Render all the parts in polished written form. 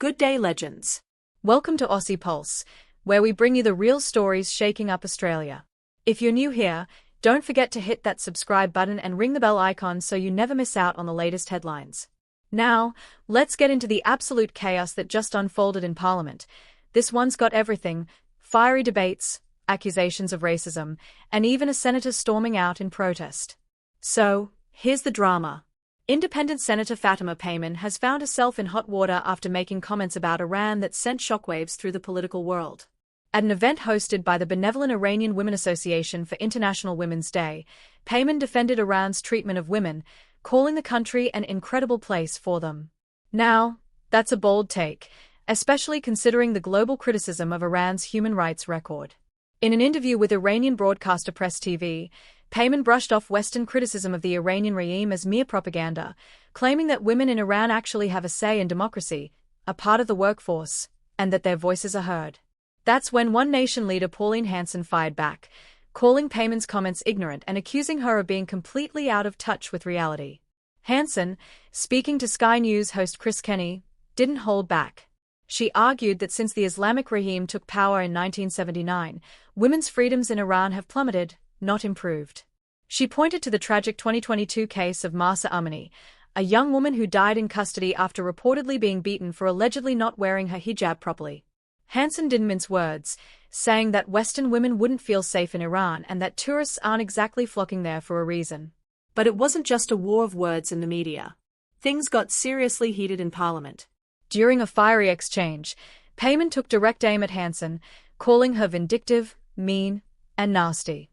Good day, legends. Welcome to Aussie Pulse, where we bring you the real stories shaking up Australia. If you're new here, don't forget to hit that subscribe button and ring the bell icon so you never miss out on the latest headlines. Now, let's get into the absolute chaos that just unfolded in Parliament. This one's got everything: fiery debates, accusations of racism, and even a senator storming out in protest. So, here's the drama. Independent Senator Fatima Payman has found herself in hot water after making comments about Iran that sent shockwaves through the political world. At an event hosted by the benevolent Iranian Women Association for International Women's Day, Payman defended Iran's treatment of women, calling the country an incredible place for them. Now, that's a bold take, especially considering the global criticism of Iran's human rights record. In an interview with Iranian broadcaster Press TV, Payman brushed off Western criticism of the Iranian regime as mere propaganda, claiming that women in Iran actually have a say in democracy, are part of the workforce, and that their voices are heard. That's when One Nation leader Pauline Hanson fired back, calling Payman's comments ignorant and accusing her of being completely out of touch with reality. Hanson, speaking to Sky News host Chris Kenny, didn't hold back. She argued that since the Islamic regime took power in 1979, women's freedoms in Iran have plummeted, not improved. She pointed to the tragic 2022 case of Mahsa Amini, a young woman who died in custody after reportedly being beaten for allegedly not wearing her hijab properly. Hanson didn't mince words, saying that Western women wouldn't feel safe in Iran and that tourists aren't exactly flocking there for a reason. But it wasn't just a war of words in the media. Things got seriously heated in Parliament. During a fiery exchange, Payman took direct aim at Hanson, calling her vindictive, mean, and nasty.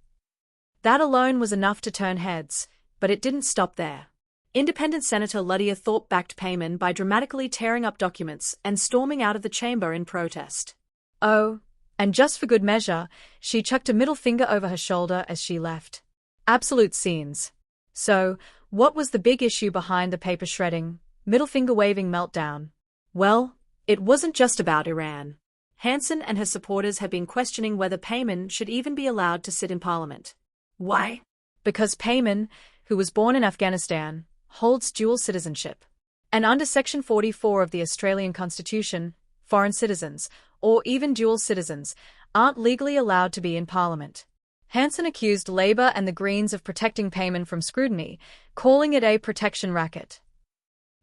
That alone was enough to turn heads, but it didn't stop there. Independent Senator Lydia Thorpe backed Payman by dramatically tearing up documents and storming out of the chamber in protest. Oh, and just for good measure, she chucked a middle finger over her shoulder as she left. Absolute scenes. So, what was the big issue behind the paper shredding, middle finger waving meltdown? Well, it wasn't just about Iran. Hanson and her supporters have been questioning whether Payman should even be allowed to sit in Parliament. Why? Because Payman, who was born in Afghanistan, holds dual citizenship. And under Section 44 of the Australian Constitution, foreign citizens, or even dual citizens, aren't legally allowed to be in Parliament. Hanson accused Labor and the Greens of protecting Payman from scrutiny, calling it a protection racket.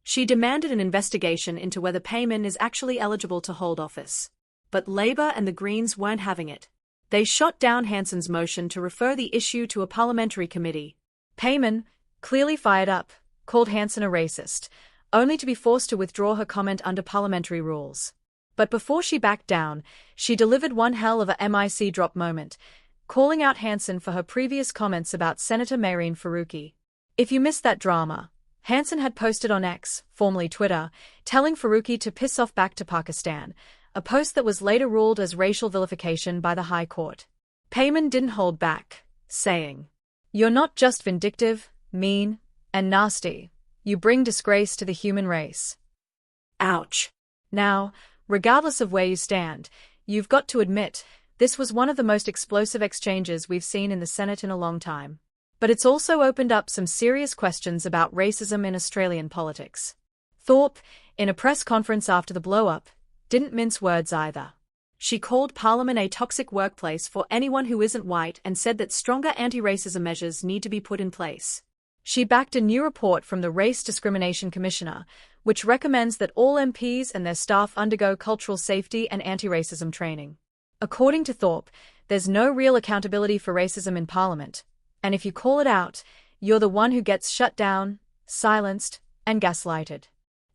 She demanded an investigation into whether Payman is actually eligible to hold office. But Labor and the Greens weren't having it. They shot down Hanson's motion to refer the issue to a parliamentary committee. Payman, clearly fired up, called Hanson a racist, only to be forced to withdraw her comment under parliamentary rules. But before she backed down, she delivered one hell of a mic drop moment, calling out Hanson for her previous comments about Senator Mehreen Faruqi. If you missed that drama, Hanson had posted on X, formerly Twitter, telling Faruqi to piss off back to Pakistan, a post that was later ruled as racial vilification by the High Court. Payman didn't hold back, saying, "You're not just vindictive, mean, and nasty. You bring disgrace to the human race." Ouch. Now, regardless of where you stand, you've got to admit, this was one of the most explosive exchanges we've seen in the Senate in a long time. But it's also opened up some serious questions about racism in Australian politics. Thorpe, in a press conference after the blow-up, didn't mince words either. She called Parliament a toxic workplace for anyone who isn't white and said that stronger anti-racism measures need to be put in place. She backed a new report from the Race Discrimination Commissioner, which recommends that all MPs and their staff undergo cultural safety and anti-racism training. According to Thorpe, there's no real accountability for racism in Parliament, and if you call it out, you're the one who gets shut down, silenced, and gaslighted.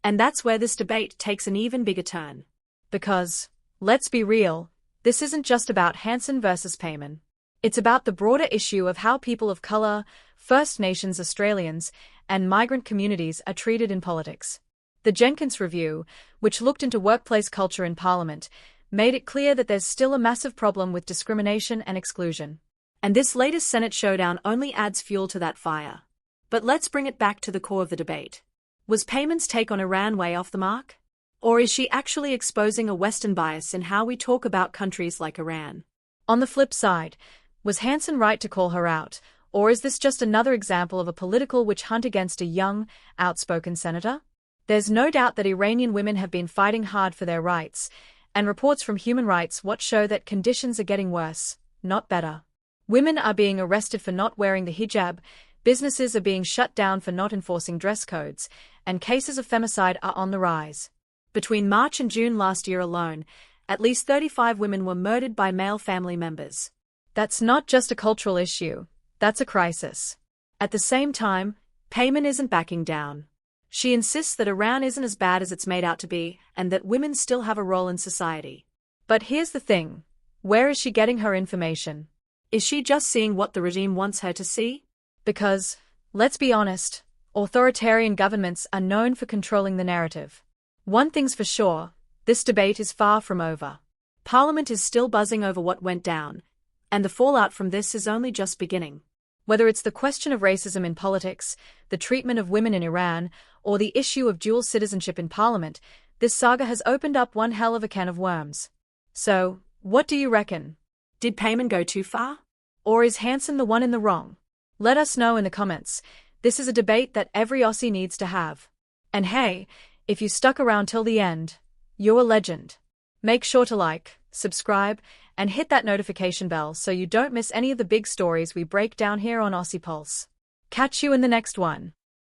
And that's where this debate takes an even bigger turn. Because, let's be real, this isn't just about Hanson versus Payman. It's about the broader issue of how people of colour, First Nations Australians, and migrant communities are treated in politics. The Jenkins Review, which looked into workplace culture in Parliament, made it clear that there's still a massive problem with discrimination and exclusion. And this latest Senate showdown only adds fuel to that fire. But let's bring it back to the core of the debate. Was Payman's take on Iran way off the mark? Or is she actually exposing a Western bias in how we talk about countries like Iran? On the flip side, was Hanson right to call her out, or is this just another example of a political witch hunt against a young, outspoken senator? There's no doubt that Iranian women have been fighting hard for their rights, and reports from Human Rights Watch show that conditions are getting worse, not better. Women are being arrested for not wearing the hijab, businesses are being shut down for not enforcing dress codes, and cases of femicide are on the rise. Between March and June last year alone, at least 35 women were murdered by male family members. That's not just a cultural issue, that's a crisis. At the same time, Payman isn't backing down. She insists that Iran isn't as bad as it's made out to be, and that women still have a role in society. But here's the thing. Where is she getting her information? Is she just seeing what the regime wants her to see? Because, let's be honest, authoritarian governments are known for controlling the narrative. One thing's for sure, this debate is far from over. Parliament is still buzzing over what went down, and the fallout from this is only just beginning. Whether it's the question of racism in politics, the treatment of women in Iran, or the issue of dual citizenship in Parliament, this saga has opened up one hell of a can of worms. So, what do you reckon? Did Payman go too far? Or is Hanson the one in the wrong? Let us know in the comments. This is a debate that every Aussie needs to have. And hey, if you stuck around till the end, you're a legend. Make sure to like, subscribe, and hit that notification bell so you don't miss any of the big stories we break down here on Aussie Pulse. Catch you in the next one.